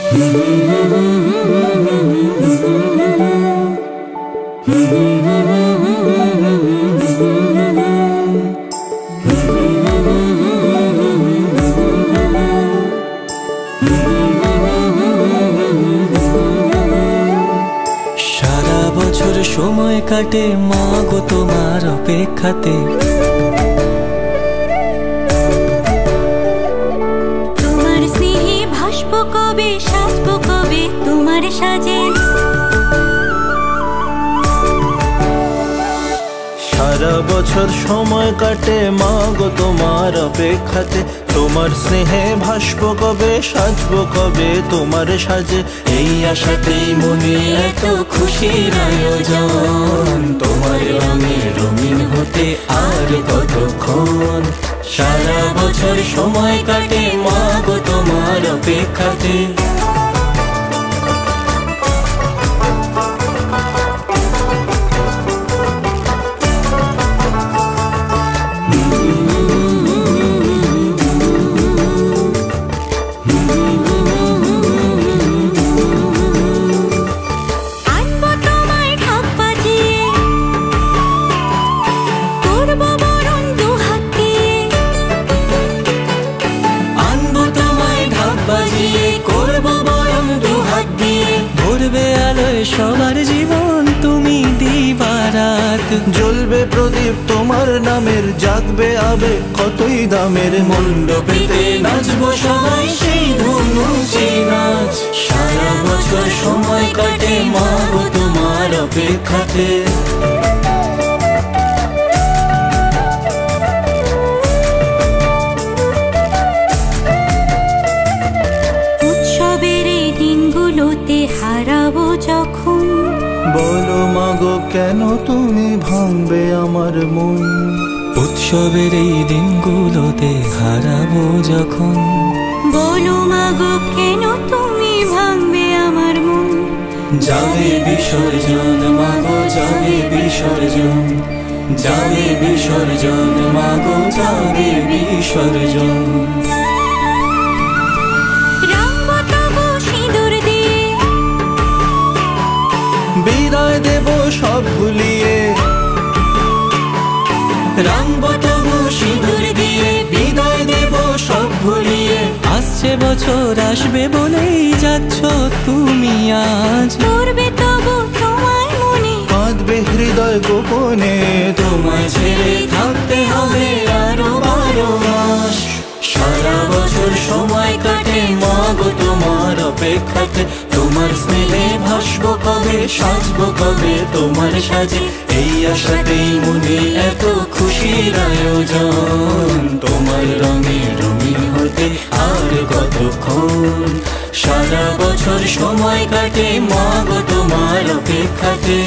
সারা বছর সময় কাটে মা গো তোমার অপেক্ষাতে, তোমার স্নেহে ভাসবো কবে, সাজবো কবে তোমার সাজে। সারা বছর সময় কাটে মা গো তোমার অপেক্ষাতে, তোমার স্নেহে ভাসবো কবে, সাজবো কবে তোমার সাজে। এই আশাতেই মনে এত খুশির আয়োজন, তোমার রঙে রঙিন হতে আর কতক্ষণ। সারা বছর সময় কাটে মা গো তোমার অপেক্ষাতে। ভরবে আলোয় সবার জীবন তুমি দিবারাত, জ্বলবে প্রদীপ তোমার নামের, জাগবে আবেগ কতই দামের। মণ্ডপেতে নাচবো সবাই সেই ধুনুচি নাচ। সারা বছর সময় কাটে মা গো তোমার অপেক্ষাতে। হারাবো যখন, বলো মাগো কেন তুমি ভাঙবে আমার মন। উৎসবের এই দিনগুলোতে হারাবো যখন, বলো মাগো কেন তুমি ভাঙবে আমার মন। যাবে বিসর্জন মাগো যাবে বিসর্জন, যাবে বিসর্জন মাগো যাবে বিসর্জন। বিদায় দেব সব ভুলিয়ে, রাঙবো তবু সিঁদুর দিয়ে, বিদায় দেব সব ভুলিয়ে। আসছে বছর আসবে বলেই যাচ্ছ তুমি আজ, করবে তবু তোমায় মনে, কাঁদবে হৃদয় গোপনে। তোমায় ছেড়ে থাকতে হবে আরো 12 মাস। সারা বছর সময় কাটে মা গো তোমার অপেক্ষাতে, তোমার স্নেহে ভাসবো কবে, সাজবো কবে তোমার সাজে। এই আশাতেই মনে এত খুশির আয়োজন, তোমার রঙে রঙিন হতে আর কতক্ষণ। সারা বছর সময় কাটে মা গো তোমার অপেক্ষাতে।